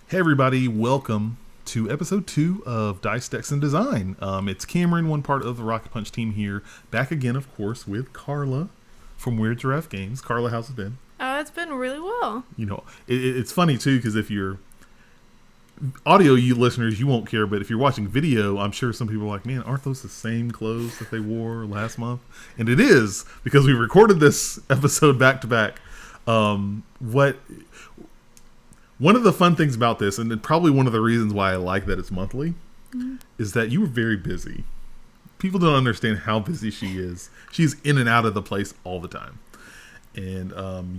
Hey everybody, welcome to episode 2 of Dice, Decks, and Design. It's Cameron, one part of the Rocket Punch team here, back again, of course, with Carla from Weird Giraffe Games. Carla, how's it been? Oh, it's been really well. You know, it's funny too, because if you're audio, you listeners, you won't care, but if you're watching video, I'm sure some people are like, man, aren't those the same clothes that they wore last month? And it is, because we recorded this episode back to back. One of the fun things about this, and probably one of the reasons why I like that it's monthly, is that you were very busy. People don't understand how busy she is. She's in and out of the place all the time. And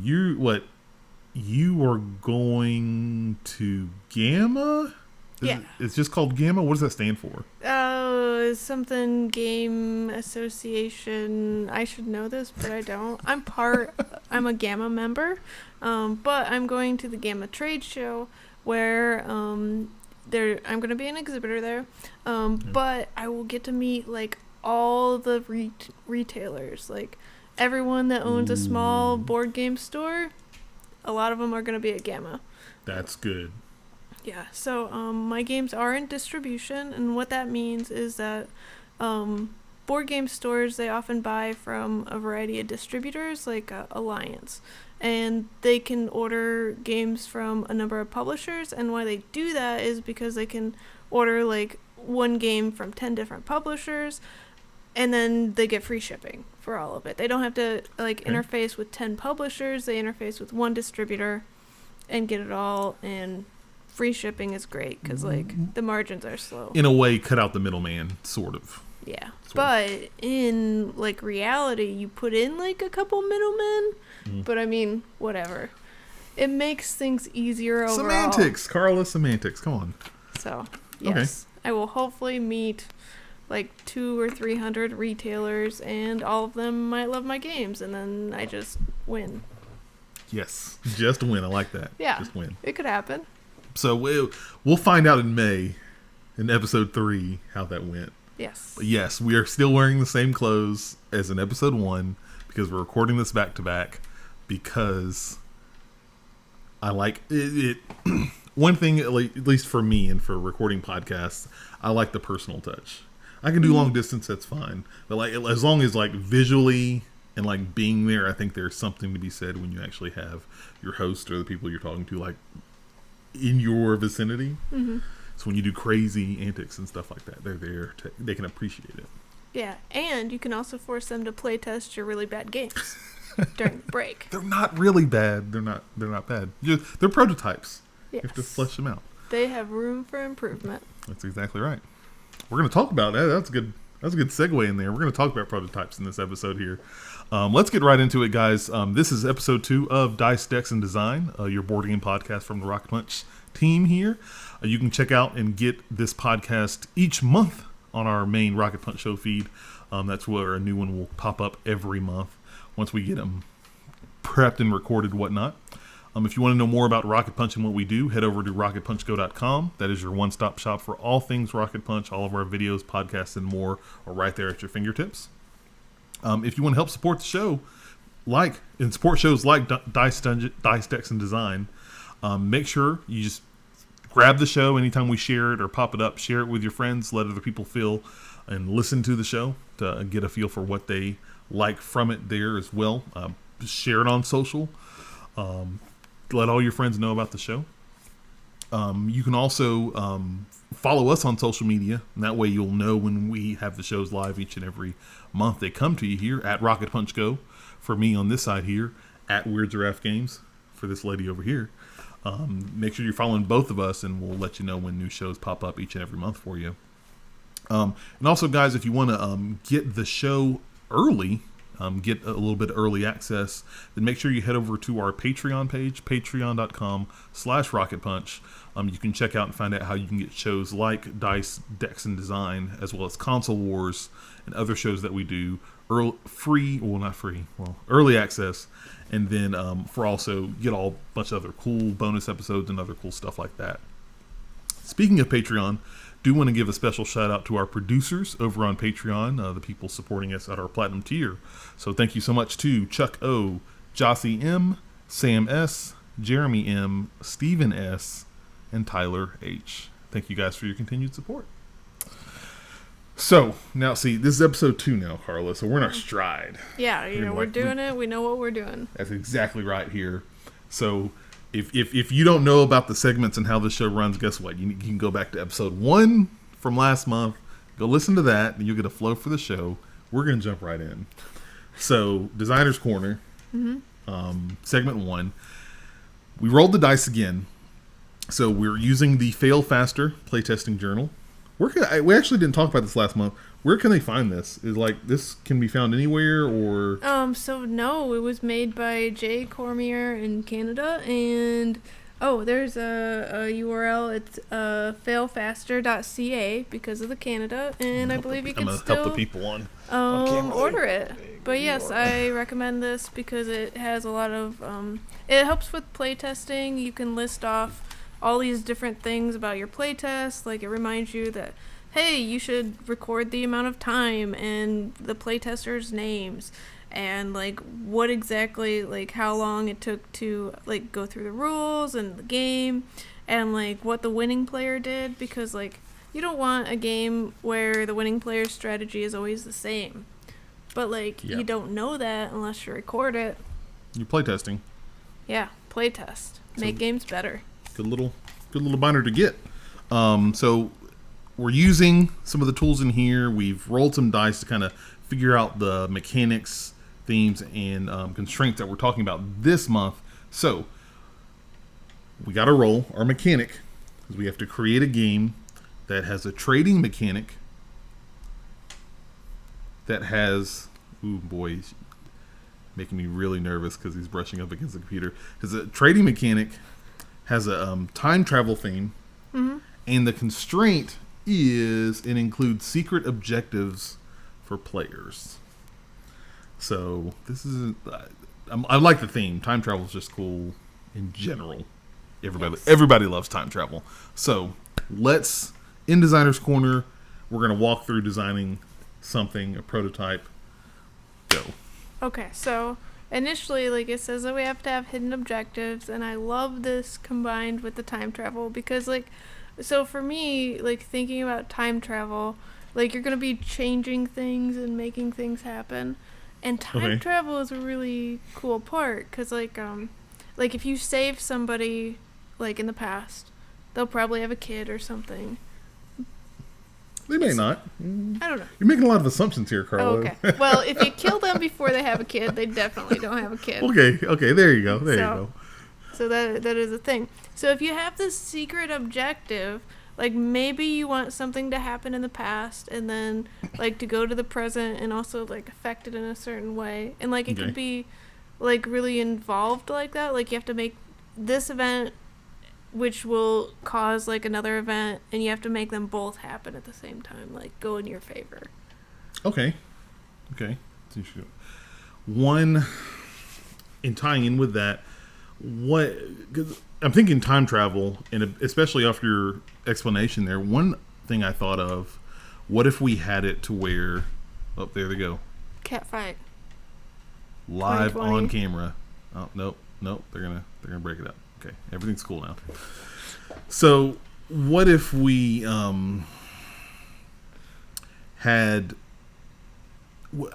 you were going to Gamma? Yeah. It's just called Gamma? What does that stand for? Something game association. I should know this, but I don't. I'm a Gamma member, but I'm going to the Gamma trade show where I'm going to be an exhibitor there, but I will get to meet like all the retailers, like everyone that owns a small board game store. A lot of them are going to be at Gamma. That's good. Yeah, so my games are in distribution, and what that means is that board game stores, they often buy from a variety of distributors, like Alliance, and they can order games from a number of publishers, and why they do that is because they can order like one game from 10 different publishers, and then they get free shipping for all of it. They don't have to interface with 10 publishers, they interface with one distributor and get it all, and free shipping is great because the margins are slow. In a way, cut out the middleman, sort of. Yeah, but in reality, you put in a couple middlemen. But I mean, whatever. It makes things easier overall. Semantics, Carla. Semantics. Come on. So yes, okay. I will hopefully meet 200 or 300 retailers, and all of them might love my games, and then I just win. Yes, just win. I like that. Yeah, just win. It could happen. So we'll find out in May, in episode 3, how that went. Yes. But yes, we are still wearing the same clothes as in episode 1 because we're recording this back to back. Because I like it. One thing, at least for me and for recording podcasts, I like the personal touch. I can do long distance, that's fine. But as long as visually and being there, I think there's something to be said when you actually have your host or the people you're talking to in your vicinity. Mm-hmm. So when you do crazy antics and stuff like that, they're there. They can appreciate it. Yeah, and you can also force them to play test your really bad games during the break. They're not really bad. They're not bad. They're prototypes. Yes. You have to flesh them out. They have room for improvement. That's exactly right. We're going to talk about that. That's a good segue in there. We're going to talk about prototypes in this episode here. Let's get right into it, guys. This is episode 2 of Dice, Decks, and Design, your board game podcast from the Rocket Punch team here. You can check out and get this podcast each month on our main Rocket Punch show feed. That's where a new one will pop up every month once we get them prepped and recorded and whatnot. If you want to know more about Rocket Punch and what we do, head over to rocketpunchgo.com. That is your one-stop shop for all things Rocket Punch. All of our videos, podcasts, and more are right there at your fingertips. If you want to help support the show, support shows like Dice, Decks, and Design, make sure you just grab the show anytime we share it or pop it up. Share it with your friends. Let other people feel and listen to the show to get a feel for what they like from it there as well. Share it on social. Let all your friends know about the show. You can also follow us on social media, and that way you'll know when we have the shows live each and every month. They come to you here at Rocket Punch Go. For me on this side here, at Weird Giraffe Games. For this lady over here. Make sure you're following both of us, and we'll let you know when new shows pop up each and every month for you. And also, guys, if you want to get the show early, get a little bit of early access, then make sure you head over to our Patreon page, patreon.com/rocketpunch. You can check out and find out how you can get shows like Dice, Decks, and Design, as well as Console Wars and other shows that we do early access, and then for also get a bunch of other cool bonus episodes and other cool stuff like that. Speaking of Patreon, do want to give a special shout out to our producers over on Patreon, the people supporting us at our platinum tier. So thank you so much to Chuck O, Jossie M, Sam S, Jeremy M, Stephen S, and Tyler H. Thank you guys for your continued support. So, now see, this is episode 2 now, Carla, so we're in our stride. Yeah, we're doing it. We know what we're doing. That's exactly right here. So, if you don't know about the segments and how the show runs, guess what? You can go back to episode 1 from last month, go listen to that, and you'll get a flow for the show. We're going to jump right in. So, Designer's Corner, segment 1. We rolled the dice again. So, we're using the Fail Faster playtesting journal. We actually didn't talk about this last month. Where can they find this? Is this can be found anywhere or? So no, it was made by Jay Cormier in Canada, and there's a URL. It's failfaster.ca because of the Canada, and I believe you can still help the people on order it. But yes, I recommend this because it has a lot of it helps with playtesting. You can list off all these different things about your playtest. Like, it reminds you that, hey, you should record the amount of time and the playtesters' names and like what exactly, like how long it took to like go through the rules and the game and like what the winning player did, because like you don't want a game where the winning player's strategy is always the same. But like you don't know that unless you record it. You're playtesting. Yeah, playtest. Make games better. Good little binder to get. So we're using some of the tools in here. We've rolled some dice to kind of figure out the mechanics, themes, and constraints that we're talking about this month. So we got to roll our mechanic, because we have to create a game that has a trading mechanic that has, ooh boy, he's making me really nervous because he's brushing up against the computer. Because a trading mechanic has a time travel theme, and the constraint is it includes secret objectives for players. So this is I like the theme. Time travel is just cool in general. Everybody loves time travel. So let's, in Designer's Corner, we're going to walk through designing something, a prototype. Go. Okay, so initially, like, it says that we have to have hidden objectives, and I love this combined with the time travel because, like, so for me, like, thinking about time travel, like, you're going to be changing things and making things happen, and time travel is a really cool part because, like, if you save somebody, like, in the past, they'll probably have a kid or something. They may not. I don't know. You're making a lot of assumptions here, Carla. Oh, okay. Well, if you kill them before they have a kid, they definitely don't have a kid. Okay. There you go. There you go. So that is a thing. So if you have this secret objective, like maybe you want something to happen in the past and then like to go to the present and also like affect it in a certain way. And like it could be like really involved like that. Like you have to make this event which will cause like another event, and you have to make them both happen at the same time, like go in your favor. Okay. One, in tying in with that, cause I'm thinking time travel, and especially off your explanation there, one thing I thought of, what if we had it to where, oh, there they go. Cat fight. Live on camera. Oh, nope, they're gonna break it up. Okay, everything's cool now. So, what if we had...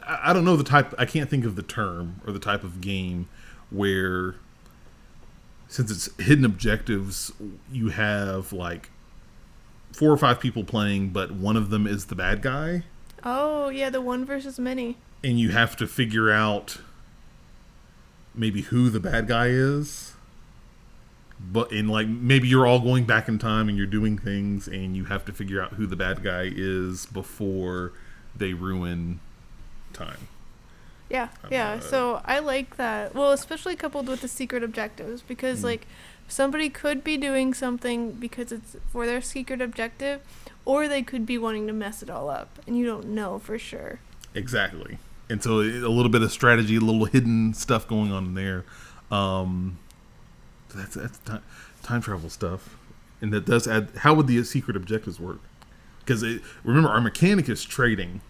I don't know the type... I can't think of the term or the type of game where, since it's hidden objectives, you have like 4 or 5 people playing, but one of them is the bad guy. Oh, yeah, the one versus many. And you have to figure out maybe who the bad guy is. But in like maybe you're all going back in time and you're doing things and you have to figure out who the bad guy is before they ruin time. Yeah. So I like that. Well, especially coupled with the secret objectives, because like somebody could be doing something because it's for their secret objective, or they could be wanting to mess it all up and you don't know for sure. Exactly. And so a little bit of strategy, a little hidden stuff going on in there. That's time travel stuff, and that does add. How would the secret objectives work? Because remember, our mechanic is trading.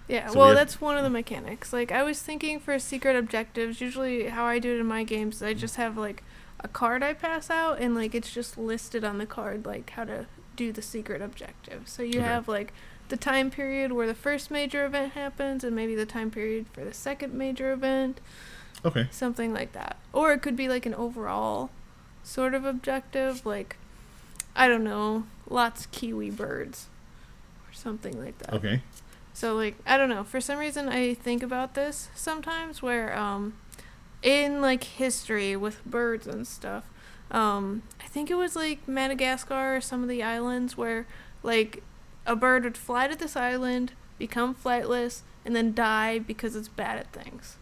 Yeah, so that's one of the mechanics. Like I was thinking for secret objectives, usually how I do it in my games, I just have like a card I pass out, and like it's just listed on the card like how to do the secret objective. So you have like the time period where the first major event happens, and maybe the time period for the second major event. Okay. Something like that. Or it could be like an overall sort of objective, like, I don't know, lots of kiwi birds or something like that. Okay. So, like, I don't know. For some reason, I think about this sometimes where, in, like, history with birds and stuff, I think it was, like, Madagascar or some of the islands where, like, a bird would fly to this island, become flightless, and then die because it's bad at things.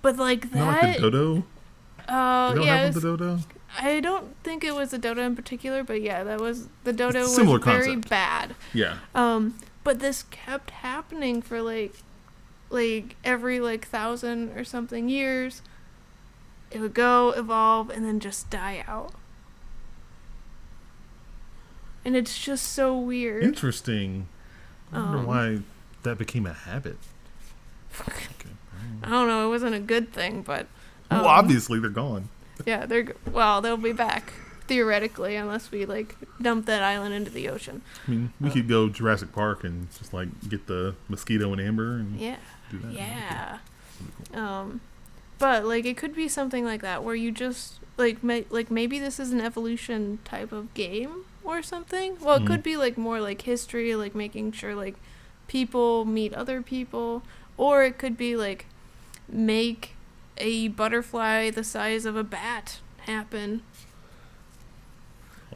But, like, that... Not like the dodo? Oh, yeah. Have the dodo? I don't think it was a dodo in particular, but yeah, that was... The dodo was very bad. Yeah. But this kept happening for, like every, 1,000 or something years. It would go, evolve, and then just die out. And it's just so weird. Interesting. I wonder why that became a habit. Okay. I don't know. It wasn't a good thing, but... well, obviously, they're gone. Yeah, they'll be back, theoretically, unless we, dump that island into the ocean. I mean, we could go Jurassic Park and just, get the mosquito and amber and do that. Yeah. Cool. But, it could be something like that, where you just, maybe this is an evolution type of game or something. Well, it could be, more, history, making sure, people meet other people. Or it could be, make a butterfly the size of a bat happen.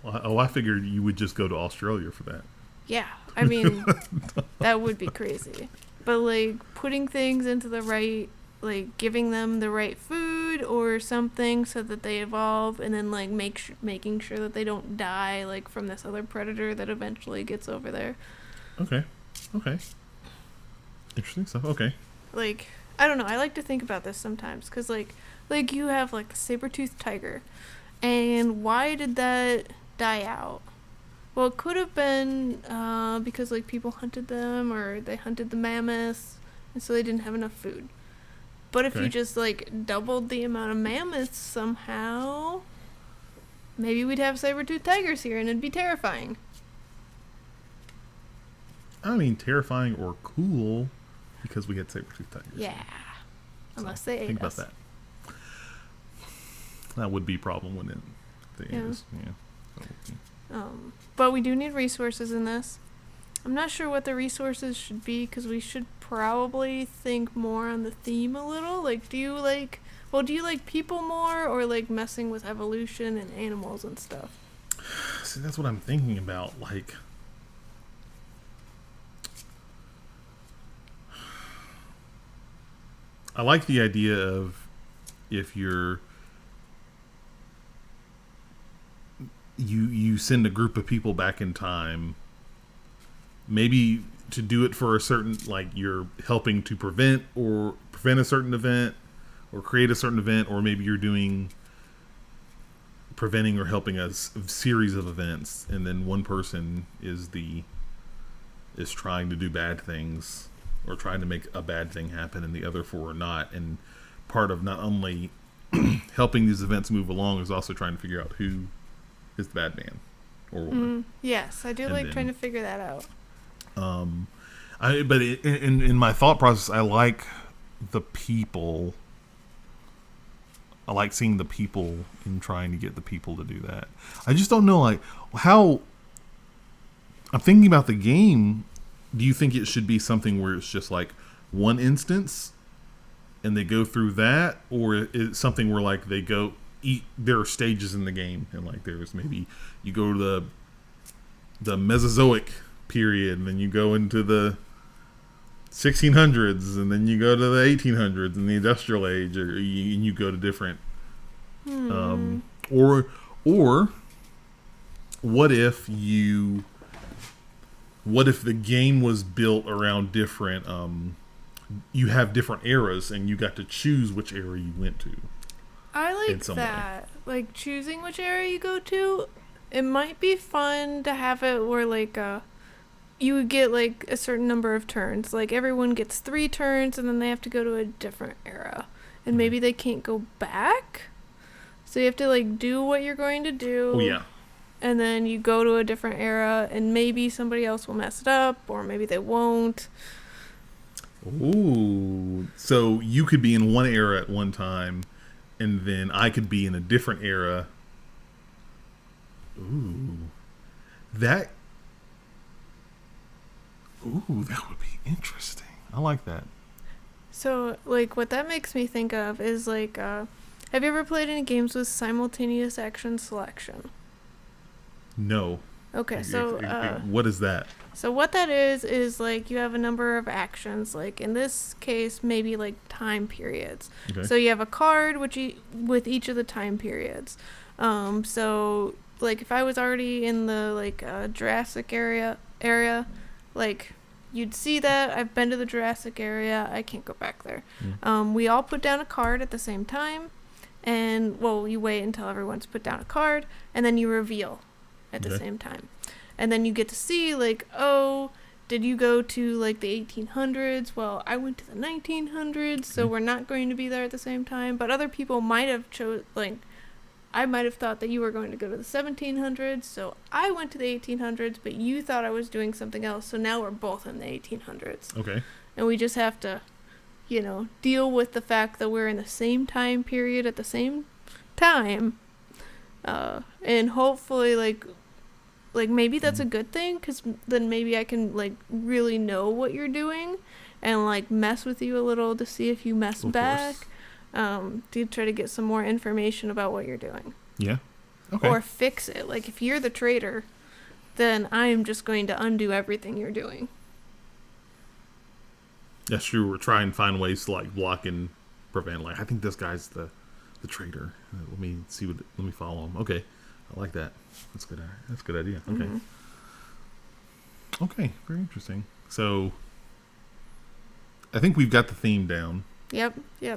Oh, I figured you would just go to Australia for that. Yeah, I mean, that would be crazy. But, putting things into the right, giving them the right food or something so that they evolve, and then, making sure that they don't die, from this other predator that eventually gets over there. Okay. Interesting stuff. Okay. I don't know. I like to think about this sometimes because, you have, the saber-toothed tiger. And why did that die out? Well, it could have been because, people hunted them or they hunted the mammoths, and so they didn't have enough food. But if you just, doubled the amount of mammoths somehow, maybe we'd have saber-toothed tigers here and it'd be terrifying. I mean, terrifying or cool because we had saber-toothed tigers. Yeah. Unless they ate think us. about that. That would be a problem, wouldn't it? They ate us. Yeah. But we do need resources in this. I'm not sure what the resources should be because we should probably think more on the theme a little. Do you like people more or messing with evolution and animals and stuff? See, that's what I'm thinking about. I like the idea of if you send a group of people back in time, maybe to do it for a certain, you're helping to prevent a certain event or create a certain event, or maybe you're doing preventing or helping a series of events, and then one person is trying to do bad things or trying to make a bad thing happen and the other four are not. And part of not only helping these events move along is also trying to figure out who is the bad man or woman. Yes, I do trying to figure that out. But in my thought process, I like the people. I like seeing the people and trying to get the people to do that. I just don't know how. I'm thinking about the game. Do you think it should be something where it's just one instance and they go through that, or is it something where they go there are stages in the game and there's maybe you go to the Mesozoic period and then you go into the 1600s and then you go to the 1800s and the Industrial Age, and you go to different or what if the game was built around different you have different eras and you got to choose which era you went to? I like that. Choosing which era you go to. It might be fun to have it where you would get a certain number of turns. Everyone gets 3 turns and then they have to go to a different era. And maybe they can't go back. So you have to like do what you're going to do. Oh yeah. And then you go to a different era, and maybe somebody else will mess it up, or maybe they won't. Ooh. So you could be in one era at one time, and then I could be in a different era. Ooh. That. Ooh, that would be interesting. I like that. So, like, what that makes me think of is, like, have you ever played any games with simultaneous action selection? No. Okay, so, what is that? so what that is, like, you have a number of actions, like, in this case, maybe, like, time periods. Okay. So you have a card with each of the time periods. So, like, if I was already in the, like, Jurassic area, like, you'd see that I've been to the Jurassic area. I can't go back there. We all put down a card at the same time, and well, you wait until everyone's put down a card, and then you reveal at the same time, and then you get to see like, oh, did you go to like the 1800s? Well, I went to the 1900s, so we're not going to be there at the same time. But other people might have I might have thought that you were going to go to the 1700s, so I went to the 1800s, but you thought I was doing something else, so now we're both in the 1800s. Okay. And we just have to, deal with the fact that we're in the same time period at the same time. And hopefully, like maybe that's a good thing, because then maybe I can, like, really know what you're doing and, like, mess with you a little to see if you mess back. To try to get some more information about what you're doing. Yeah. Okay. Or fix it. Like, if you're the traitor, then I am just going to undo everything you're doing. That's true. We're trying to find ways to, like, block and prevent. Like, I think this guy's the traitor. Let me follow him. Okay. I like that. That's good. That's a good idea. Okay. Okay. Very interesting. So, I think we've got the theme down. Yep.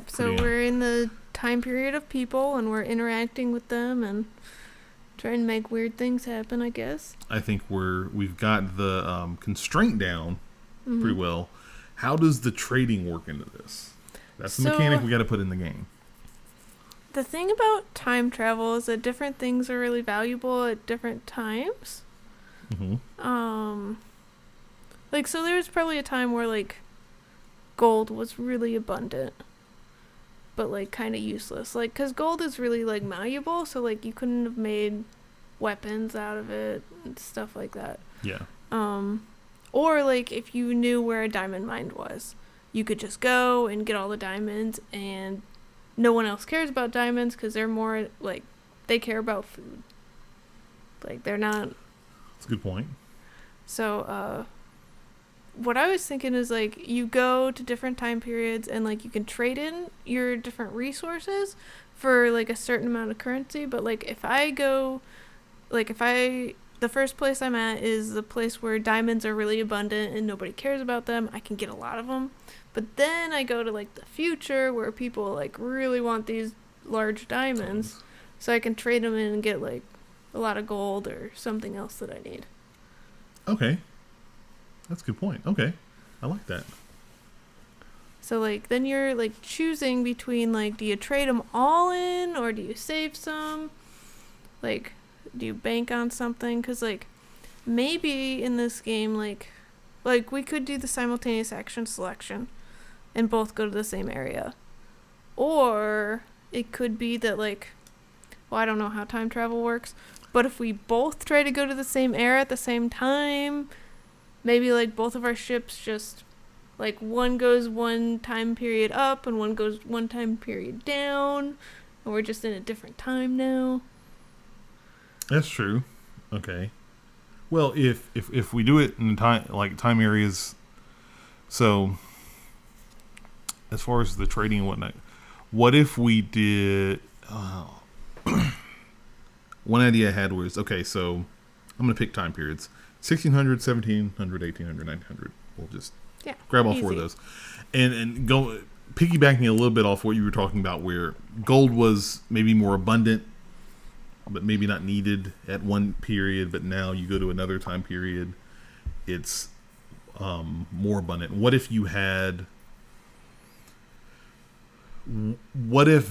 So we're in the time period of people, and we're interacting with them and trying to make weird things happen, I guess. I think we've got the constraint down pretty well. How does the trading work into this? That's the mechanic we got to put in the game. The thing about time travel is that different things are really valuable at different times. Like, so there was probably a time where, like, gold was really abundant, but, like, kind of useless. Like, because gold is really, like, malleable, so, like, you couldn't have made weapons out of it and stuff like that. Yeah. Or, like, if you knew where a diamond mine was, you could just go and get all the diamonds, and no one else cares about diamonds because they're more, like, they care about food. Like, they're not... That's a good point. So, what I was thinking is, like, you go to different time periods and, like, you can trade in your different resources for, like, a certain amount of currency. But, like, if I go, like, the first place I'm at is the place where diamonds are really abundant and nobody cares about them, I can get a lot of them. But then I go to, like, the future where people, like, really want these large diamonds, so I can trade them in and get, like, a lot of gold or something else that I need. Okay. That's a good point. Okay. I like that. So, like, then you're, like, choosing between, like, do you trade them all in, or do you save some? Like, do you bank on something? Because, like, maybe in this game, like, we could do the simultaneous action selection and both go to the same area. Or it could be that, like, well, I don't know how time travel works, but if we both try to go to the same era at the same time, maybe, like, both of our ships just, like, one goes one time period up and one goes one time period down, and we're just in a different time now. That's true. Okay. Well, if we do it in time areas, so as far as the trading and whatnot, what if we did? One idea I had was, okay, so I'm gonna pick time periods: 1600, 1700, 1800, 1900. We'll just grab all four of those, and go piggybacking a little bit off what you were talking about, where gold was maybe more abundant, but maybe not needed at one period, but now you go to another time period, it's more abundant. What if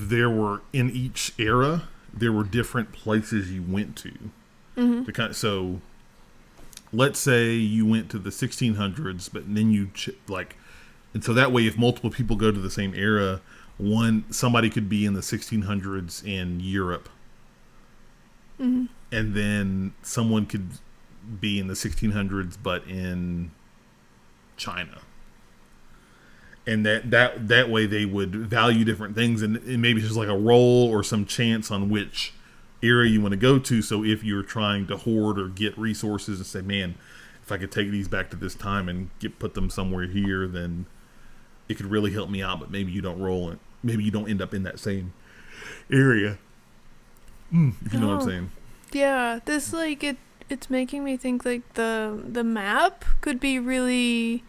there were, in each era, there were different places you went to. Mm-hmm. So let's say you went to the 1600s, but then and so that way, if multiple people go to the same era, somebody could be in the 1600s in Europe, Mm-hmm. and then someone could be in the 1600s, but in China. And that way they would value different things, and maybe it's just like a roll or some chance on which area you want to go to. So if you're trying to hoard or get resources and say, man, if I could take these back to this time and put them somewhere here, then it could really help me out. But maybe you don't roll it. Maybe you don't end up in that same area. If you know what I'm saying. Yeah, this it's making me think like the map could be really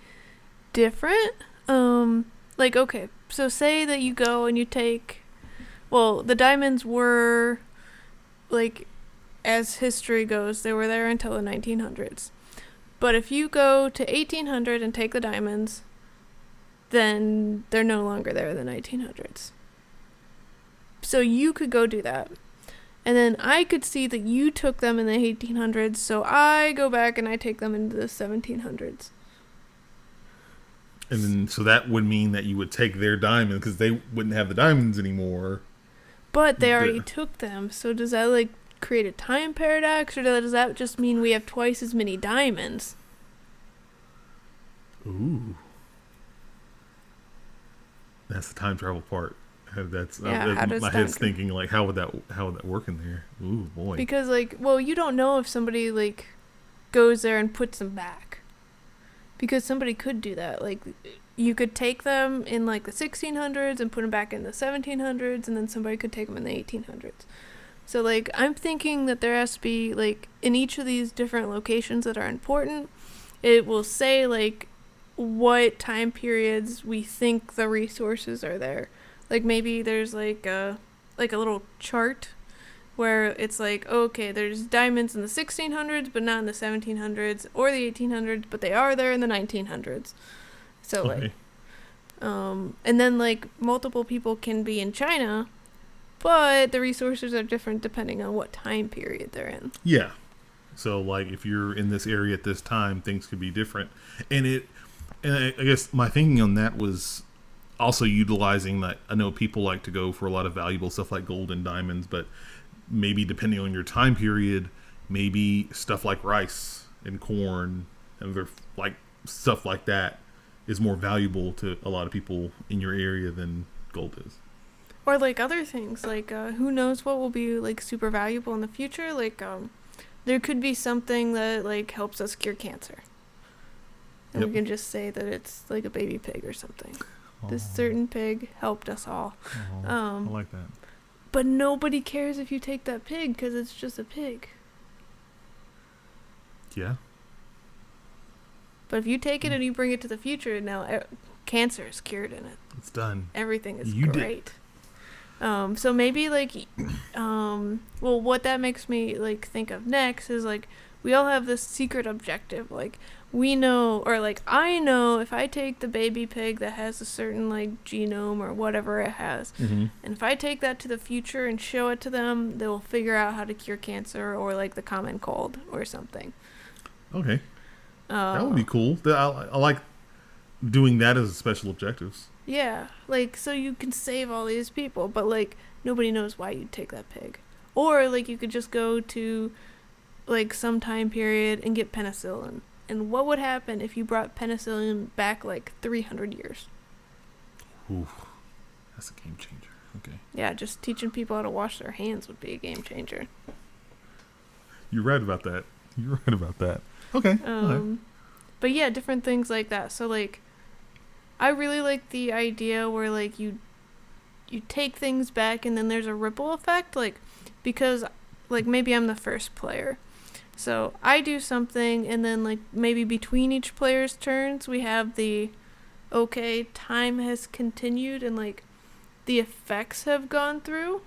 different. Like, okay, so say that you go and you take, well, the diamonds were, like, as history goes, they were there until the 1900s. But if you go to 1800 and take the diamonds, then they're no longer there in the 1900s. So you could go do that. And then I could see that you took them in the 1800s, so I go back and I take them into the 1700s. And then, so that would mean that you would take their diamond because they wouldn't have the diamonds anymore. But they already took them, so does that, like, create a time paradox, or does that just mean we have twice as many diamonds? Ooh. That's the time travel part. How does my head's thinking, like, how would that work in there? Ooh, boy. Because, like, well, you don't know if somebody, like, goes there and puts them back. Because somebody could do that. Like, you could take them in, like, the 1600s and put them back in the 1700s, and then somebody could take them in the 1800s. So, like, I'm thinking that there has to be, like, in each of these different locations that are important, it will say, like, what time periods we think the resources are there. Like, maybe there's, like a little chart where it's like, okay, there's diamonds in the 1600s, but not in the 1700s or the 1800s, but they are there in the 1900s. So, okay. And then, like, multiple people can be in China, but the resources are different depending on what time period they're in. Yeah. So, like, if you're in this area at this time, things could be different. And I guess my thinking on that was also utilizing that. I know people like to go for a lot of valuable stuff like gold and diamonds, but maybe depending on your time period, maybe stuff like rice and corn and other, like, stuff like that is more valuable to a lot of people in your area than gold is. Or, like, other things, like, who knows what will be, like, super valuable in the future. Like, there could be something that, like, helps us cure cancer. And we can just say that it's, like, a baby pig or something. This certain pig helped us all. I like that. But nobody cares if you take that pig because it's just a pig. Yeah. But if you take it and you bring it to the future, now cancer is cured in it. It's done. Everything is great. So maybe, like, well, what that makes me, like, think of next is, like, we all have this secret objective. Like, we know, or, like, I know if I take the baby pig that has a certain, like, genome or whatever it has, and if I take that to the future and show it to them, they'll figure out how to cure cancer or, like, the common cold or something. Okay. That would be cool. I like doing that as special objectives. Yeah, like, so you can save all these people, but, like, nobody knows why you'd take that pig. Or, like, you could just go to, like, some time period and get penicillin. And what would happen if you brought penicillin back, like, 300 years? Ooh, that's a game changer. Okay. Yeah, just teaching people how to wash their hands would be a game changer. You're right about that. Okay. But yeah, different things like that. So, like, I really like the idea where, like, you take things back and then there's a ripple effect, like, because, like, maybe I'm the first player. So I do something and then, like, maybe between each player's turns we have the, okay, time has continued and, like, the effects have gone through.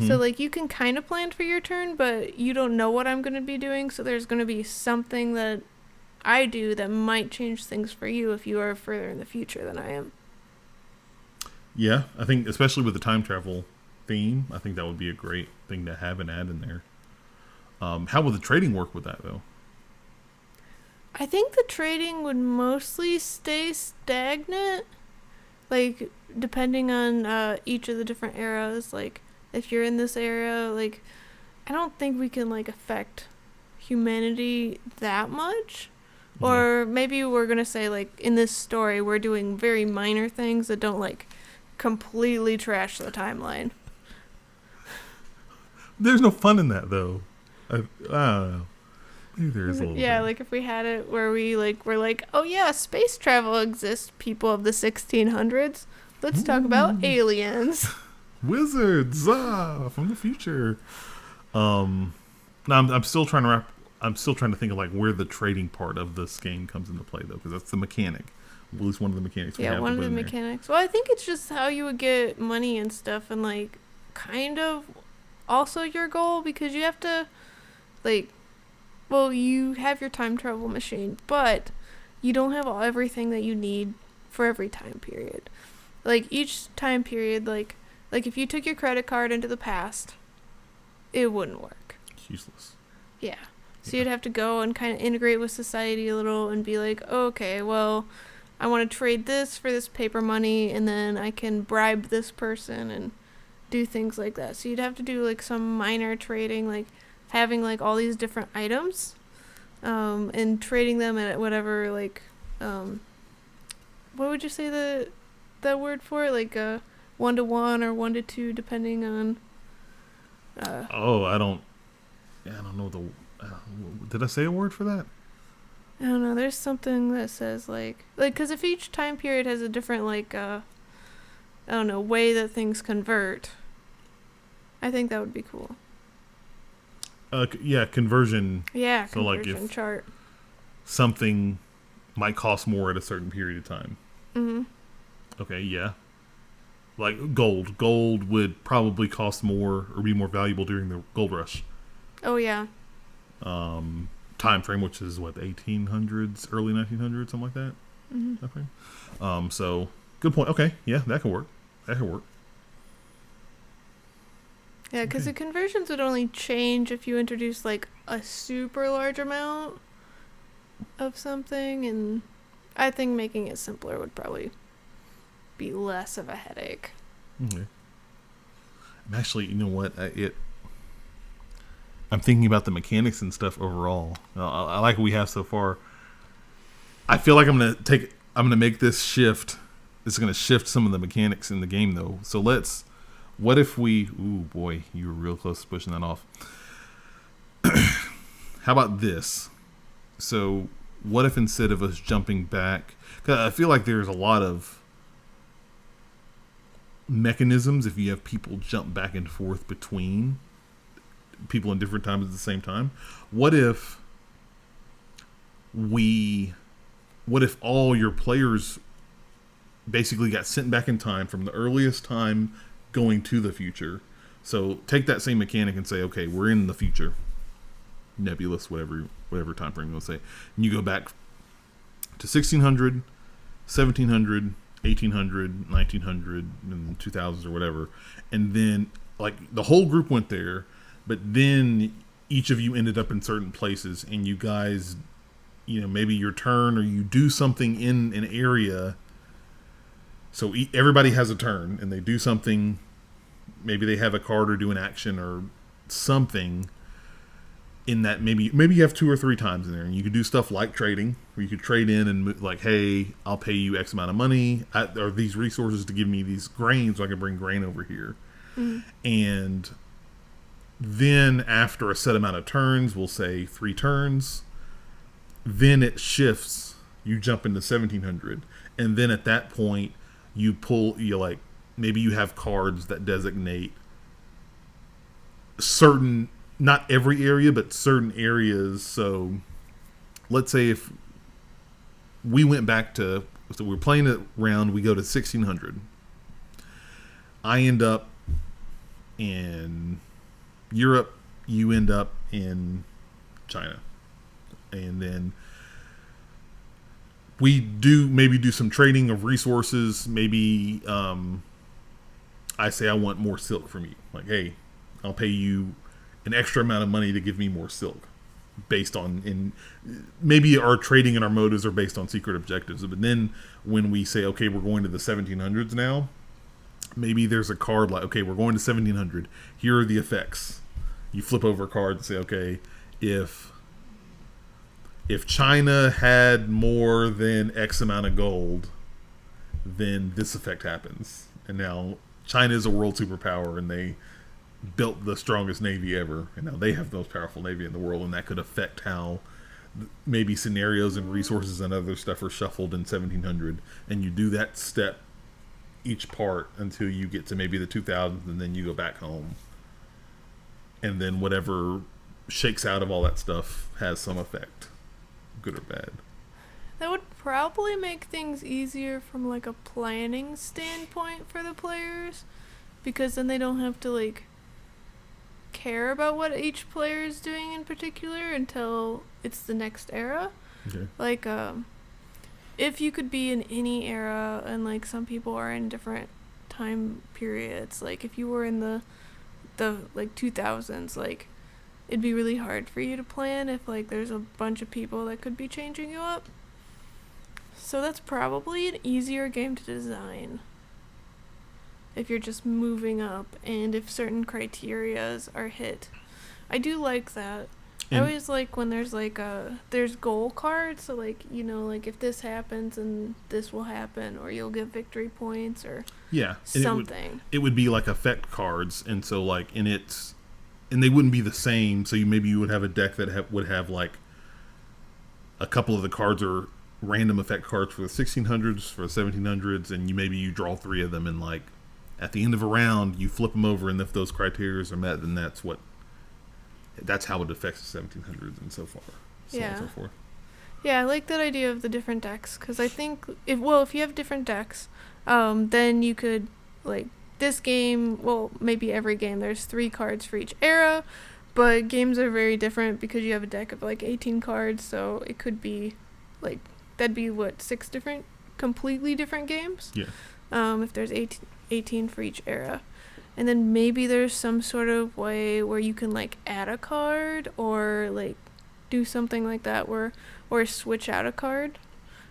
So, like, you can kind of plan for your turn, but you don't know what I'm going to be doing, so there's going to be something that I do that might change things for you if you are further in the future than I am. Yeah, I think especially with the time travel theme, I think that would be a great thing to have and add in there. How would the trading work with that though? I think the trading would mostly stay stagnant, like depending on each of the different eras. Like if you're in this era, like I don't think we can like affect humanity that much. Or maybe we're gonna say like in this story we're doing very minor things that don't like completely trash the timeline. There's no fun in that though. I don't know. Maybe there is a little Yeah, bit. like if we had it where we're like, oh yeah, space travel exists, people of the 1600s. Let's talk about aliens. Wizards from the future. Now I'm still trying to I'm still trying to think of like where the trading part of this game comes into play though, because that's the mechanic. At least one of the mechanics. We Yeah, have one to of put the in there. mechanics. Well, I think it's just how you would get money and stuff, and like kind of also your goal, because you have to like, well, you have your time travel machine, but you don't have everything that you need for every time period. Like each time period, like if you took your credit card into the past, it wouldn't work. It's useless. Yeah. So you'd have to go and kind of integrate with society a little and be like, oh, okay, well, I want to trade this for this paper money, and then I can bribe this person and do things like that. So you'd have to do like some minor trading, like having like all these different items, and trading them at whatever like, what would you say the word for it? Like 1-to-1 or 1-to-2, depending on. I don't know did I say a word for that? I don't know. There's something that says like, because if each time period has a different like, I don't know, way that things convert, I think that would be cool. Yeah, conversion. Yeah, So, like, conversion if- chart. Something might cost more at a certain period of time. Mhm. Okay, yeah. Like gold. Gold would probably cost more or be more valuable during the gold rush. Oh yeah. Time frame, which is what, the 1800s, early 1900s, something like that. Mhm. Okay. So good point. Okay, yeah, that could work. That could work. Yeah, because Okay. the conversions would only change if you introduce like a super large amount of something, and I think making it simpler would probably be less of a headache. Okay. And actually, you know what? I'm thinking about the mechanics and stuff overall. I like what we have so far. I feel like I'm gonna make this shift. It's gonna shift some of the mechanics in the game, though. So what if we? Ooh boy, you were real close to pushing that off. How about this? So what if instead of us jumping back, 'cause I feel like there's a lot of mechanisms if you have people jump back and forth between people in different times at the same time. What if all your players basically got sent back in time from the earliest time going to the future? So take that same mechanic and say, okay, we're in the future, nebulous, whatever time frame you'll say, and you go back to 1600, 1700, 1800, 1900, and 2000s or whatever, and then like the whole group went there, but then each of you ended up in certain places, and you guys, maybe your turn, or you do something in an area. So everybody has a turn, and they do something. Maybe they have a card or do an action or something. In that, maybe you have 2 or 3 times in there, and you could do stuff like trading, where you could trade in and like, hey, I'll pay you X amount of money or these resources to give me these grain, so I can bring grain over here. Mm. And then after a set amount of turns, we'll say 3 turns, then it shifts. You jump into 1700, and then at that point, maybe you have cards that designate certain, not every area, but certain areas. So let's say if we went back so we're playing it round, we go to 1600. I end up in Europe, you end up in China. And then we maybe do some trading of resources. Maybe I say I want more silk from you. Like, hey, I'll pay you an extra amount of money to give me more silk, based on in maybe our trading and our motives are based on secret objectives. But then when we say, okay, we're going to the 1700s now, maybe there's a card like, okay, we're going to 1700. Here are the effects. You flip over a card and say, okay, if China had more than X amount of gold, then this effect happens. And now China is a world superpower, and they built the strongest navy ever, and now they have the most powerful navy in the world, and that could affect how maybe scenarios and resources and other stuff are shuffled in 1700. And you do that step each part until you get to maybe the 2000s, and then you go back home, and then whatever shakes out of all that stuff has some effect, good or bad. That would probably make things easier from like a planning standpoint for the players, because then they don't have to like care about what each player is doing in particular until it's the next era. Okay. Like if you could be in any era, and like some people are in different time periods, like if you were in the like 2000s, like it'd be really hard for you to plan if like there's a bunch of people that could be changing you up. So that's probably an easier game to design if you're just moving up and if certain criterias are hit. I do like that. I always like when there's like there's goal cards, so like, you know, like if this happens and this will happen, or you'll get victory points or something. It would be like effect cards, and so like and they wouldn't be the same. So maybe you would have a deck that would have like a couple of the cards are random effect cards for the 1600s, for the 1700s, and maybe you draw 3 of them, and like at the end of a round you flip them over, and if those criteria are met, then that's how it affects the 1700s and so far. Yeah. On and so forth. Yeah, I like that idea of the different decks, because I think if you have different decks, then you could, like, this game, well, maybe every game, there's 3 cards for each era, but games are very different because you have a deck of like 18 cards, so it could be like, that'd be what, 6 completely different games? Yeah. If there's 18 for each era. And then maybe there's some sort of way where you can like add a card, or like do something like that, or switch out a card,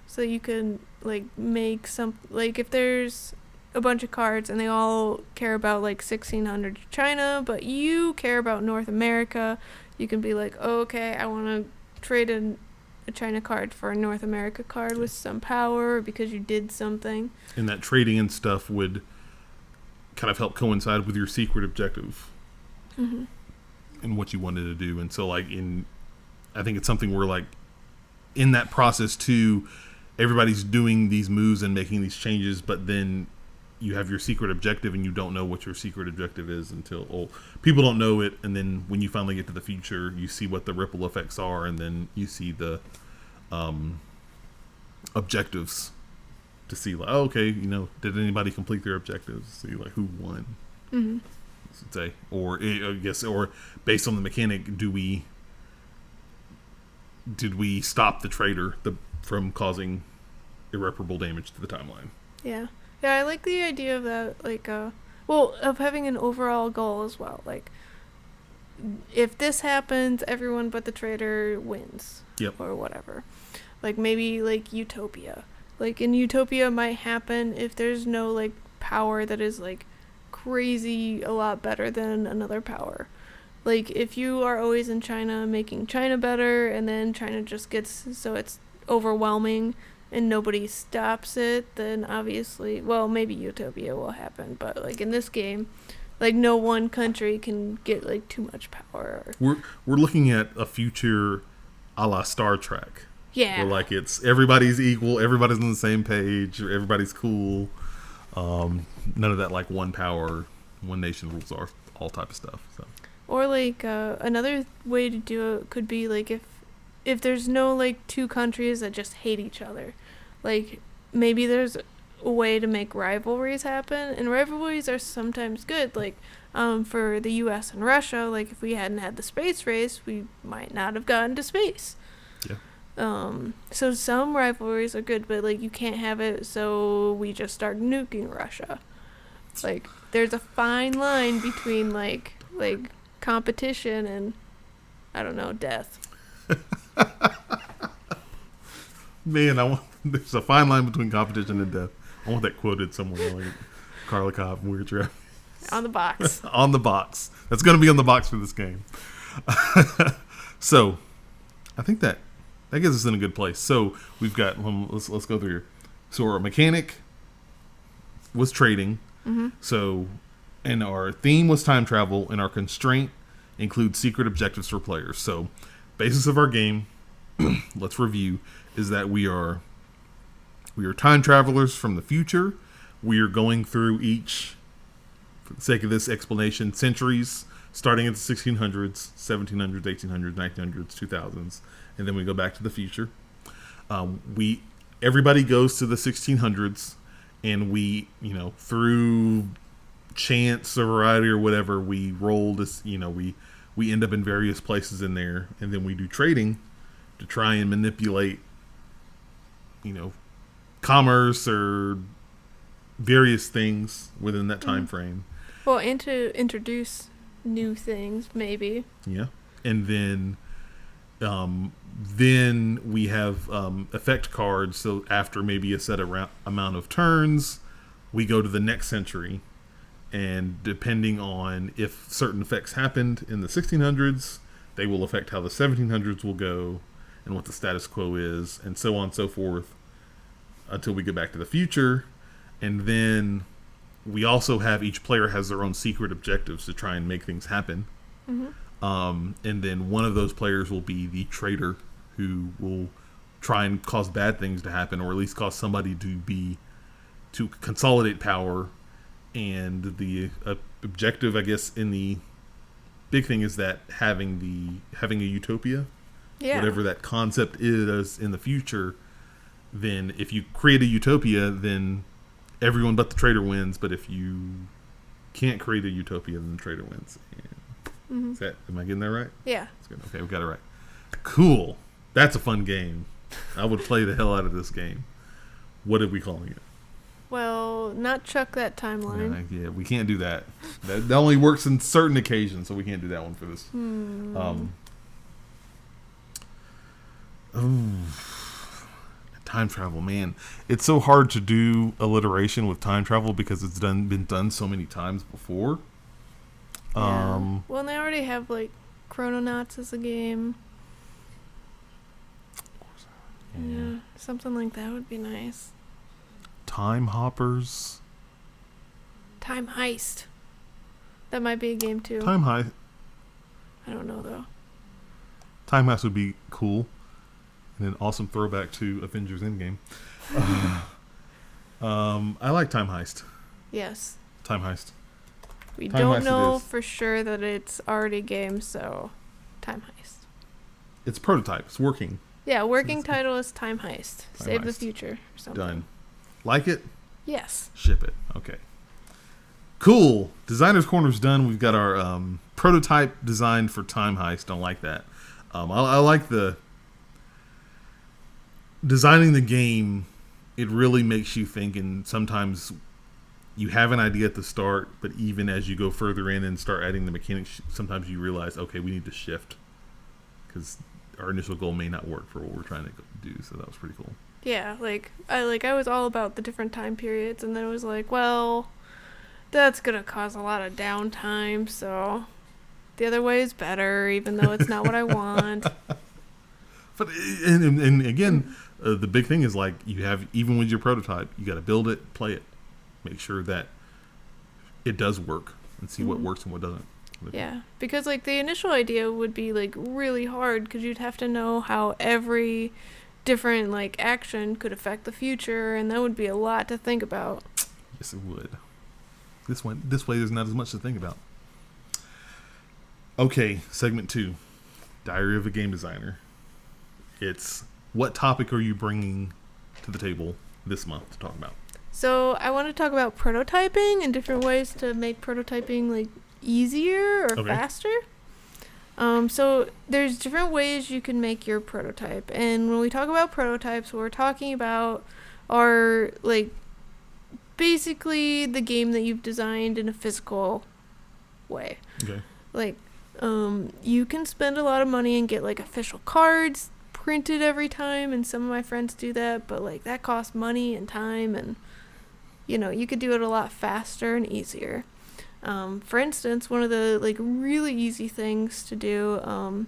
so you can like make some, like if there's a bunch of cards and they all care about like 1600 China, but you care about North America, you can be like, oh, okay, I want to trade a China card for a North America card with some power because you did something. And that trading and stuff would kind of help coincide with your secret objective and what you wanted to do. And so like I think it's something where like in that process too, everybody's doing these moves and making these changes, but then you have your secret objective and you don't know what your secret objective is until people don't know it, and then when you finally get to the future, you see what the ripple effects are, and then you see the objectives to see like, oh, okay, you know, did anybody complete their objectives? See like who won. Say, or I guess, or based on the mechanic, did we stop the traitor from causing irreparable damage to the timeline? Yeah, I like the idea of that, like of having an overall goal as well. Like if this happens, everyone but the traitor wins. Yep. Or whatever. Like maybe like Utopia. Like in Utopia might happen if there's no like power that is like crazy a lot better than another power. Like if you are always in China making China better, and then China just gets so it's overwhelming and nobody stops it, then obviously, well, maybe Utopia will happen, but like in this game, like no one country can get like too much power. We're looking at a future a la Star Trek. Yeah. Where like it's everybody's equal, everybody's on the same page, everybody's cool. None of that like one power, one nation rules all type of stuff. So. Or like another way to do it could be like if there's no like 2 countries that just hate each other, like maybe there's a way to make rivalries happen, and rivalries are sometimes good. Like for the U.S. and Russia, like if we hadn't had the space race, we might not have gotten to space. Yeah. So some rivalries are good, but like you can't have it so we just start nuking Russia. Like there's a fine line between like competition and, I don't know, death. Man, there's a fine line between competition and death. I want that quoted somewhere, like Carla Cobb, Weird Trap. On the box. On the box. That's going to be on the box for this game. So, I think that gets us in a good place. So, we've got, let's go through here. So, our mechanic was trading. Mm-hmm. So, and our theme was time travel, and our constraint includes secret objectives for players. So, basis of our game, let's review, is that we are time travelers from the future. We are going through each, for the sake of this explanation, centuries, starting at the 1600s, 1700s, 1800s, 1900s, 2000s, and then we go back to the future. Everybody goes to the 1600s, and we, through chance or variety or whatever, we roll this, we end up in various places in there, and then we do trading to try and manipulate, commerce or various things within that time frame. Well, and to introduce new things, maybe. Yeah. And then we have effect cards. So after maybe a set amount of turns, we go to the next century. And depending on if certain effects happened in the 1600s, they will affect how the 1700s will go and what the status quo is, and so on and so forth, until we get back to the future. And then we also have, each player has their own secret objectives to try and make things happen. Mm-hmm. And then one of those players will be the traitor, who will try and cause bad things to happen, or at least cause somebody to consolidate power. And the objective, I guess, in the big thing is that having a utopia, whatever that concept is in the future. Then if you create a utopia, then everyone but the traitor wins. But if you can't create a utopia, then the traitor wins. Mm-hmm. Am I getting that right? Yeah. That's good. Okay, we got it right. Cool. That's a fun game. I would play the hell out of this game. What are we calling it? Well, not chuck that timeline. Yeah, we can't do that. That only works in certain occasions, so we can't do that one for this. Time travel, man. It's so hard to do alliteration with time travel because it's been done so many times before. Yeah. Well, and they already have, like, Chrononauts as a game. Yeah, something like that would be nice. Time Hoppers. Time Heist. That might be a game too. Time Heist. I don't know though. Time Heist would be cool. And an awesome throwback to Avengers Endgame. I like Time Heist. Yes. Time Heist. We don't know for sure that it's already a game, so Time Heist. It's prototype. It's working. Yeah, working title is Time Heist. Save the Heist. future or something. Done. Like it? Yes. Ship it. Okay. Cool. Designer's Corner's done. We've got our prototype designed for Time Heist. Don't like that. I like the designing the game. It really makes you think, and sometimes you have an idea at the start, but even as you go further in and start adding the mechanics, sometimes you realize, okay, we need to shift because our initial goal may not work for what we're trying to do. So that was pretty cool. Yeah, I was all about the different time periods, and then it was like, well, that's gonna cause a lot of downtime, so the other way is better, even though it's not what I want. But and again, the big thing is, like, you have, even with your prototype, you got to build it, play it, make sure that it does work, and see what works and what doesn't. Yeah, because like the initial idea would be like really hard because you'd have to know how every different like action could affect the future, and that would be a lot to think about. Yes, it would. This way there's not as much to think about. Okay, segment 2, Diary of a Game Designer. It's, what topic are you bringing to the table this month to talk about? So I want to talk about prototyping and different ways to make prototyping like easier or faster. So there's different ways you can make your prototype, and when we talk about prototypes, what we're talking about are like basically the game that you've designed in a physical way. Okay. Like, you can spend a lot of money and get like official cards printed every time, and some of my friends do that, but like that costs money and time, and you could do it a lot faster and easier. For instance, one of the like really easy things to do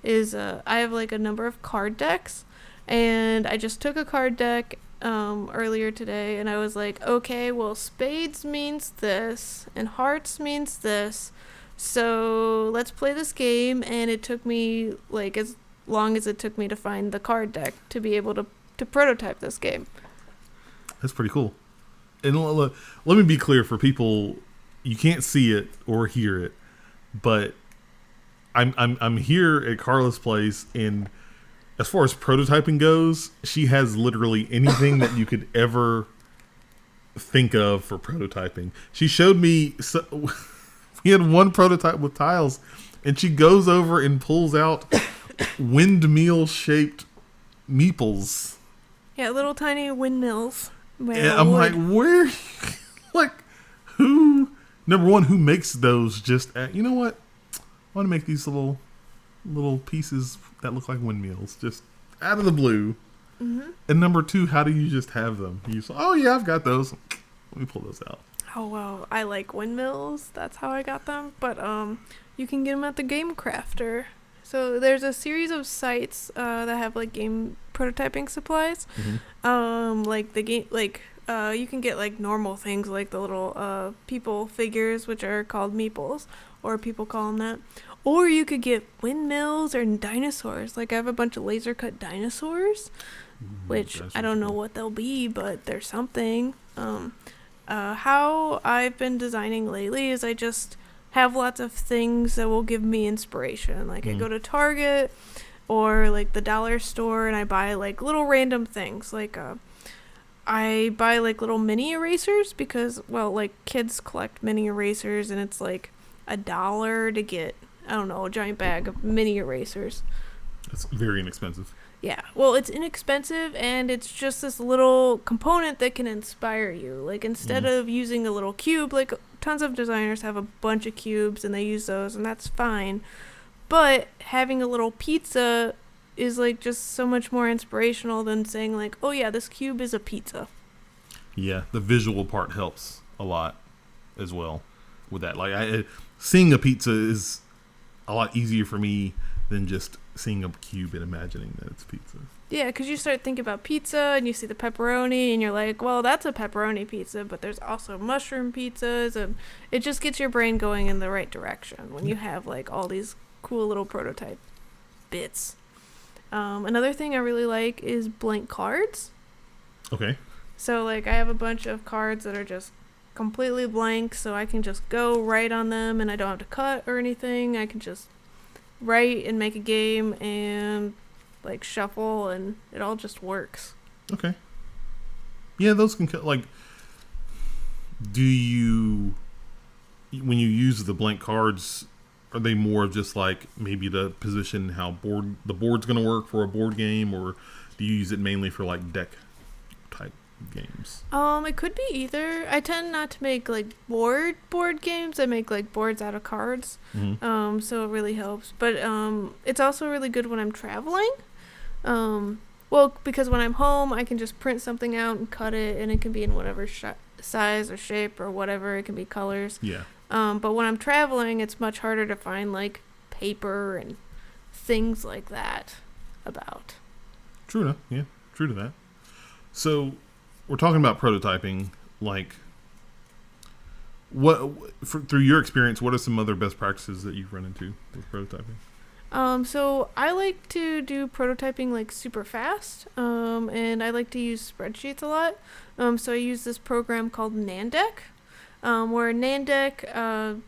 is I have like a number of card decks, and I just took a card deck earlier today, and I was like, okay, well, spades means this and hearts means this, so let's play this game. And it took me like as long as it took me to find the card deck to be able to prototype this game. That's pretty cool. And let me be clear for people, you can't see it or hear it, but I'm here at Carla's place, and as far as prototyping goes, she has literally anything that you could ever think of for prototyping. She showed me, we had one prototype with tiles, and she goes over and pulls out windmill-shaped meeples. Yeah, little tiny windmills. And I'm like, where? Like, who? Number one, who makes those? You know what? I want to make these little pieces that look like windmills, just out of the blue. Mm-hmm. And number two, how do you just have them? Oh yeah, I've got those. Let me pull those out. Oh wow, I like windmills. That's how I got them. But you can get them at the Game Crafter. So there's a series of sites that have like game prototyping supplies. Mm-hmm. Like the game, like you can get like normal things like the little people figures, which are called meeples, or people call them that. Or you could get windmills or dinosaurs. Like I have a bunch of laser cut dinosaurs, which I don't know what they'll be, but they're something. How I've been designing lately is I just have lots of things that will give me inspiration. Like I go to Target or like the dollar store and I buy like little random things. Like I buy like little mini erasers because, well, like kids collect mini erasers and it's like $1 to get, I don't know, a giant bag of mini erasers. That's very inexpensive. Yeah, well, it's inexpensive, and it's just this little component that can inspire you. Like, instead of using a little cube, like, tons of designers have a bunch of cubes, and they use those, and that's fine. But having a little pizza is, like, just so much more inspirational than saying, like, oh, yeah, this cube is a pizza. Yeah, the visual part helps a lot as well with that. Like, seeing a pizza is a lot easier for me than just seeing a cube and imagining that it's pizza. Yeah, because you start thinking about pizza and you see the pepperoni and you're like, well, that's a pepperoni pizza, but there's also mushroom pizzas, and it just gets your brain going in the right direction when you have like all these cool little prototype bits. Another thing I really like is blank cards. Okay. So like I have a bunch of cards that are just completely blank, so I can just go write on them and I don't have to cut or anything. I can just write and make a game and like shuffle, and it all just works. Okay. Yeah, those can like. Do you, when you use the blank cards, are they more of just like maybe to position how the board's going to work for a board game, or do you use it mainly for like deck type games? It could be either. I tend not to make like board games. I make like boards out of cards. Mm-hmm. So it really helps. But it's also really good when I'm traveling. Well, because when I'm home, I can just print something out and cut it, and it can be in whatever size or shape or whatever. It can be colors. Yeah. But when I'm traveling, it's much harder to find like paper and things like that about. True enough. Yeah, true to that. So we're talking about prototyping. Like, through your experience, what are some other best practices that you've run into with prototyping? So I like to do prototyping like super fast, and I like to use spreadsheets a lot. So I use this program called Nandeck, where Nandeck,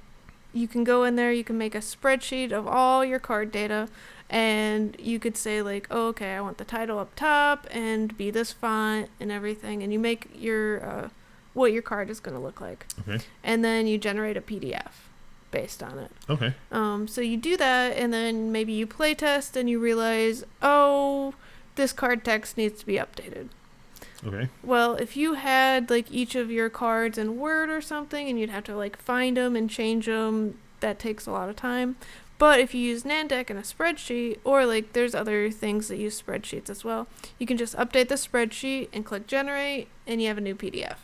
you can go in there, you can make a spreadsheet of all your card data, and you could say like, oh, okay, I want the title up top and be this font and everything, and you make your what your card is going to look like. Okay. And then you generate a PDF based on it. Okay. So you do that, and then maybe you play test and you realize, oh, this card text needs to be updated. Okay. Well, if you had like each of your cards in Word or something, and you'd have to like find them and change them, that takes a lot of time. But if you use Nandeck in a spreadsheet, or like there's other things that use spreadsheets as well, you can just update the spreadsheet and click generate, and you have a new PDF.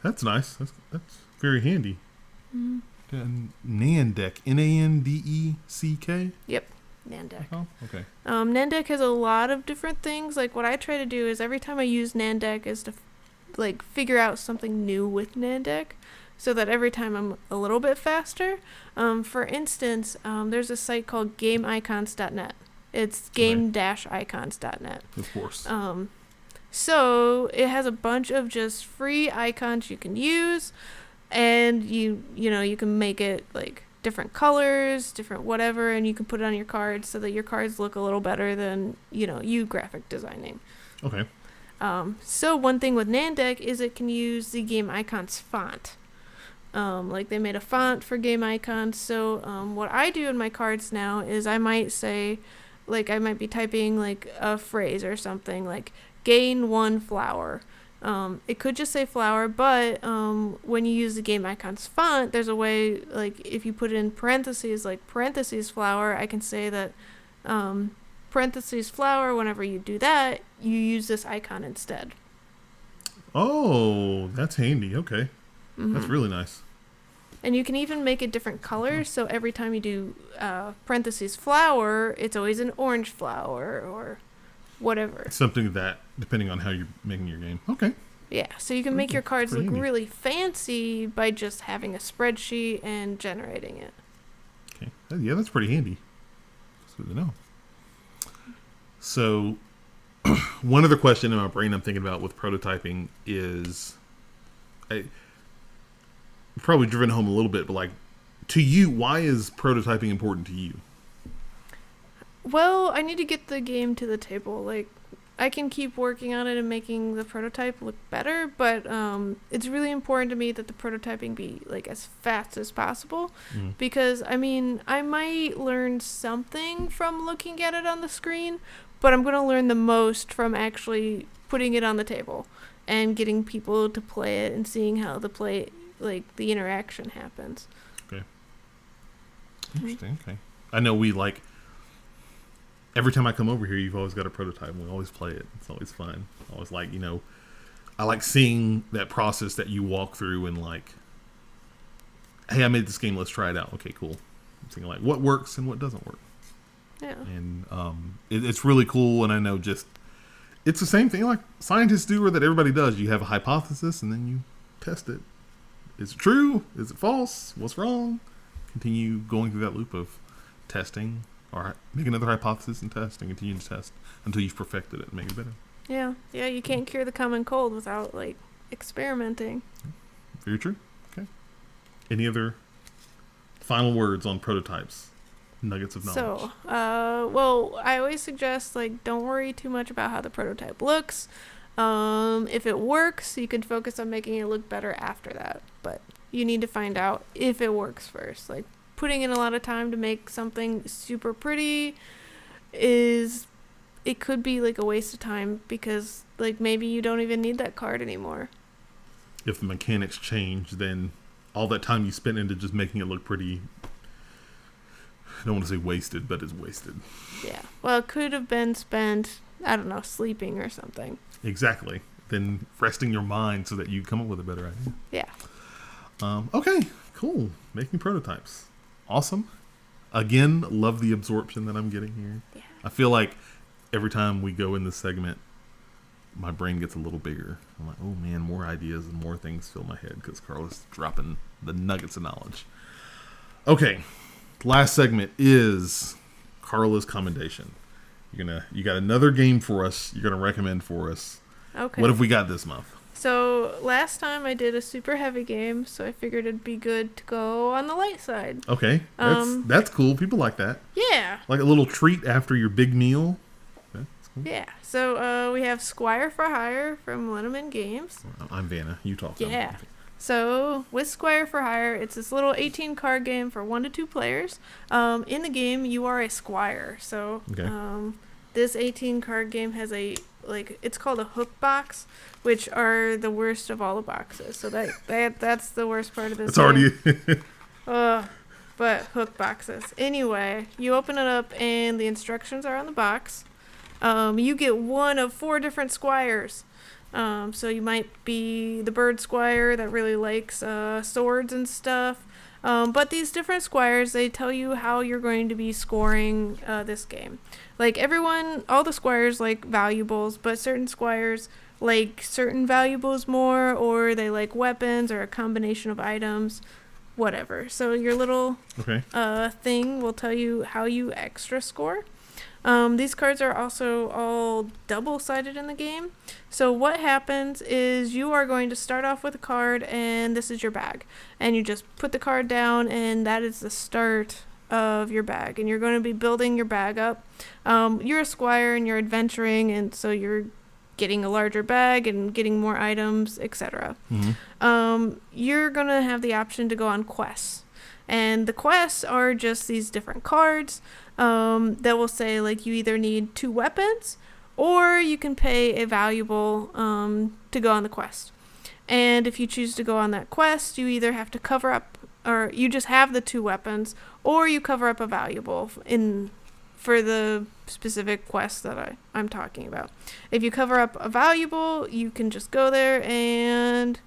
That's nice. That's very handy. Mm-hmm. And Nandeck, Nandeck. Yep, Nandeck. Oh, okay. Nandeck has a lot of different things. Like what I try to do is every time I use Nandeck is to like figure out something new with Nandeck, so that every time I'm a little bit faster. For instance, there's a site called GameIcons.net. It's game-icons.net. Of course. So it has a bunch of just free icons you can use, and you can make it like different colors, different whatever, and you can put it on your cards so that your cards look a little better than you graphic designing. Okay. So one thing with Nandeck is it can use the Game Icons font. Like they made a font for Game Icons. So what I do in my cards now is I might say, like I might be typing like a phrase or something like gain 1 flower. It could just say flower, but when you use the Game Icons font, there's a way, like if you put it in parentheses, like parentheses flower, I can say that parentheses flower, whenever you do that, you use this icon instead. Oh, that's handy. Okay. Mm-hmm. That's really nice. And you can even make it different colors, so every time you do parentheses flower, it's always an orange flower or whatever. Something that, depending on how you're making your game. Okay. Yeah, so you can make your cards look really fancy by just having a spreadsheet and generating it. Okay. Yeah, that's pretty handy. That's good to know. So, one other question in my brain I'm thinking about with prototyping is, probably driven home a little bit, but like, to you, why is prototyping important to you? Well, I need to get the game to the table. Like, I can keep working on it and making the prototype look better, but it's really important to me that the prototyping be like as fast as possible, because I mean, I might learn something from looking at it on the screen, but I'm going to learn the most from actually putting it on the table and getting people to play it and seeing how the interaction happens. Okay. Interesting. Okay. I know we like, every time I come over here, you've always got a prototype and we always play it. It's always fun. I always like, I like seeing that process that you walk through and like, hey, I made this game, let's try it out. Okay, cool. I'm thinking like what works and what doesn't work. Yeah. And it's really cool, and I know it's the same thing like scientists do or that everybody does. You have a hypothesis and then you test it. Is it true? Is it false? What's wrong? Continue going through that loop of testing, or make another hypothesis and test, and continue to test until you've perfected it and make it better. Yeah, you can't cure the common cold without like experimenting. Very true. Okay. Any other final words on prototypes? Nuggets of knowledge. So, well, I always suggest like don't worry too much about how the prototype looks. If it works, you can focus on making it look better after that. But you need to find out if it works first. Like putting in a lot of time to make something super pretty it could be like a waste of time, because like maybe you don't even need that card anymore. If the mechanics change, then all that time you spent into just making it look pretty, I don't want to say wasted, but it's wasted. Yeah. Well, it could have been spent, I don't know, sleeping or something. Exactly. Then resting your mind so that you come up with a better idea. Yeah. Okay, cool. Making prototypes. Awesome. Again, love the absorption that I'm getting here. Yeah. I feel like every time we go in this segment, my brain gets a little bigger. I'm like, oh man, more ideas and more things fill my head because Carla's dropping the nuggets of knowledge. Okay, last segment is Carla's Commendation. You got another game for us. You're gonna recommend for us. Okay. What have we got this month? So last time I did a super heavy game, so I figured it'd be good to go on the light side. Okay, that's cool. People like that. Yeah. Like a little treat after your big meal. That's cool. Yeah. So we have Squire for Hire from Linneman Games. I'm Vanna. You talk. Yeah. So with Squire for Hire, it's this little 18 card game for 1 to 2 players. In the game, you are a squire. So okay. This 18 card game has a like it's called a hook box, which are the worst of all the boxes. So that's the worst part of this. It's already. But hook boxes. Anyway, you open it up and the instructions are on the box. You get one of 4 different squires. So you might be the bird squire that really likes swords and stuff. But these different squires, they tell you how you're going to be scoring this game. Like all the squires like valuables, but certain squires like certain valuables more, or they like weapons or a combination of items, whatever. So your little thing will tell you how you extra score. These cards are also all double-sided in the game. So what happens is you are going to start off with a card, and this is your bag. And you just put the card down, and that is the start of your bag. And you're going to be building your bag up. You're a squire, and you're adventuring, and so you're getting a larger bag and getting more items, etc. You're going to have the option to go on quests. And the quests are just these different cards that will say, like, you either need 2 weapons or you can pay a valuable to go on the quest. And if you choose to go on that quest, you either have to cover up, or you just have the 2 weapons, or you cover up a valuable for the specific quest that I'm talking about. If you cover up a valuable, you can just go there and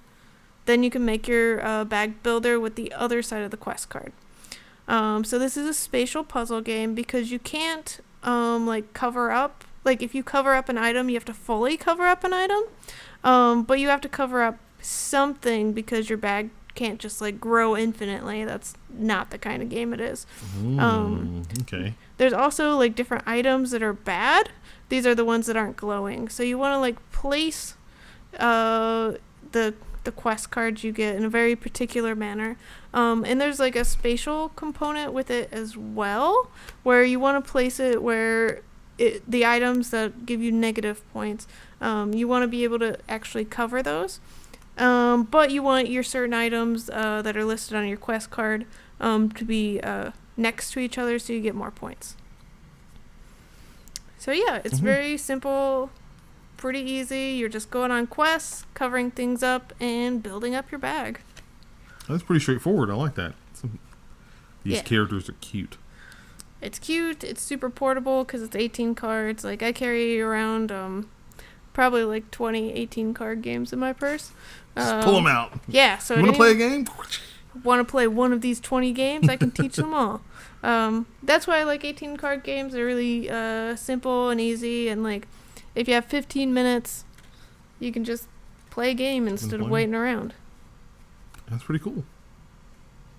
then you can make your bag builder with the other side of the quest card. So this is a spatial puzzle game because you can't like cover up. Like if you cover up an item, you have to fully cover up an item. But you have to cover up something because your bag can't just like grow infinitely. That's not the kind of game it is. Okay. There's also like different items that are bad. These are the ones that aren't glowing. So you want to like place the quest cards you get in a very particular manner. And there's like a spatial component with it as well, where you want to place it where the items that give you negative points, you want to be able to actually cover those. But you want your certain items that are listed on your quest card to be next to each other so you get more points. So yeah, it's very simple, pretty easy. You're just going on quests, covering things up, and building up your bag. That's pretty straightforward. I like that. These characters are cute. It's cute. It's super portable because it's 18 cards. Like, I carry around probably like 20 18 card games in my purse. Just pull them out. Yeah. So you want to play a game? Want to play one of these 20 games? I can teach them all. That's why I like 18 card games. They're really simple and easy. And like, if you have 15 minutes, you can just play a game instead of waiting around. That's pretty cool.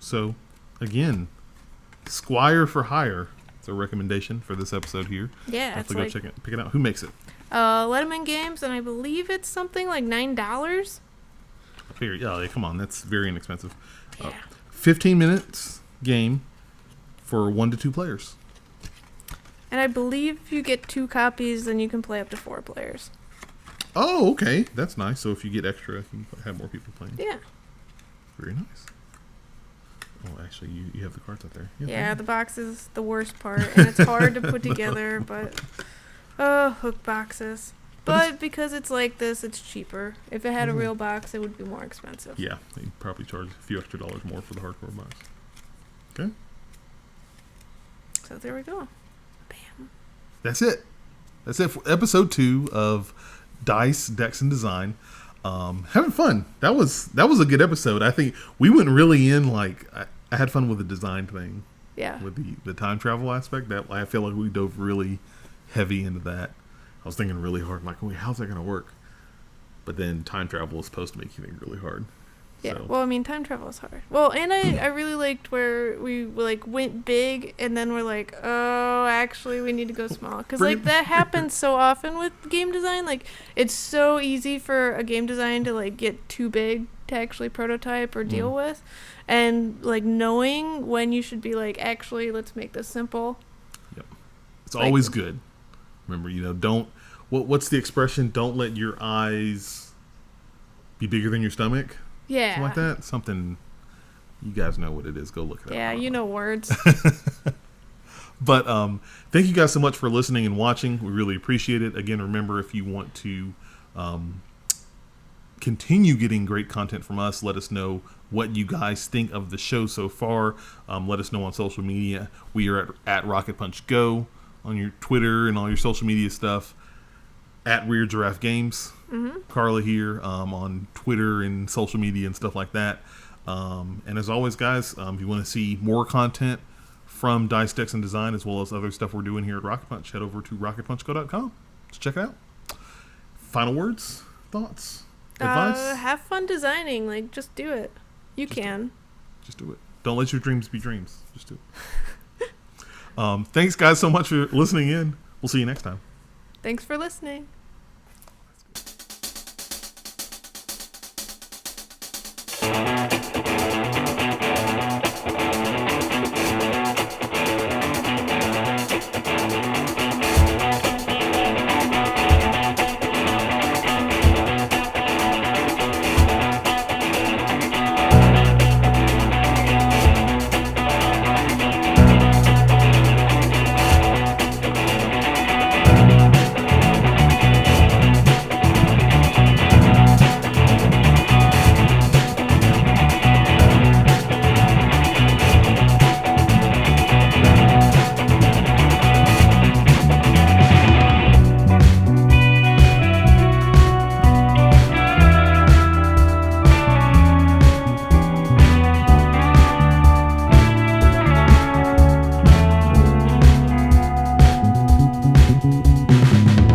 So, again, Squire for Hire. It's a recommendation for this episode here. Yeah, have to go pick it out. Who makes it? Letterman Games, and I believe it's something like $9. I figure, yeah, come on, that's very inexpensive. Yeah. 15 minutes game for 1 to 2 players. And I believe if you get 2 copies, then you can play up to 4 players. Oh, okay. That's nice. So if you get extra, you can have more people playing. Yeah. Very nice. Oh, actually, you have the cards out there. Yeah, the box is the worst part, and it's hard to put together, but... hook boxes. But because it's like this, it's cheaper. If it had a real box, it would be more expensive. Yeah, they'd probably charge a few extra dollars more for the hardcore box. Okay. So there we go. Bam. That's it. That's it for episode 2 of Dice, Decks, and Design. Having fun. That was a good episode. I think we went really in, like, I had fun with the design thing. Yeah. With the time travel aspect. That I feel like we dove really heavy into that. I was thinking really hard, like, wait, how's that going to work? But then time travel is supposed to make you think really hard. Yeah, so. Well, I mean, time travel is hard. Well, and I really liked where we, like, went big, and then we're like, oh, actually, we need to go small. Because, like, that happens so often with game design. Like, it's so easy for a game design to, like, get too big to actually prototype or deal with. And, like, knowing when you should be like, actually, let's make this simple. Yep. It's always good. Remember, don't... What's the expression? Don't let your eyes be bigger than your stomach? Yeah. Something like that? Something... You guys know what it is. Go look it up. Yeah, you know words. But thank you guys so much for listening and watching. We really appreciate it. Again, remember, if you want to continue getting great content from us, let us know what you guys think of the show so far. Let us know on social media. We are at Rocket Punch Go on your Twitter and all your social media stuff. At Weird Giraffe Games. Carla here on Twitter and social media and stuff like that. And as always, guys, if you want to see more content from Dice, Decks, and Design, as well as other stuff we're doing here at Rocket Punch, head over to rocketpunchgo.com to check it out. Final words, thoughts, advice? Have fun designing. Like, just do it. You can. Just do it. Don't let your dreams be dreams. Just do it. Thanks, guys, so much for listening in. We'll see you next time. Thanks for listening.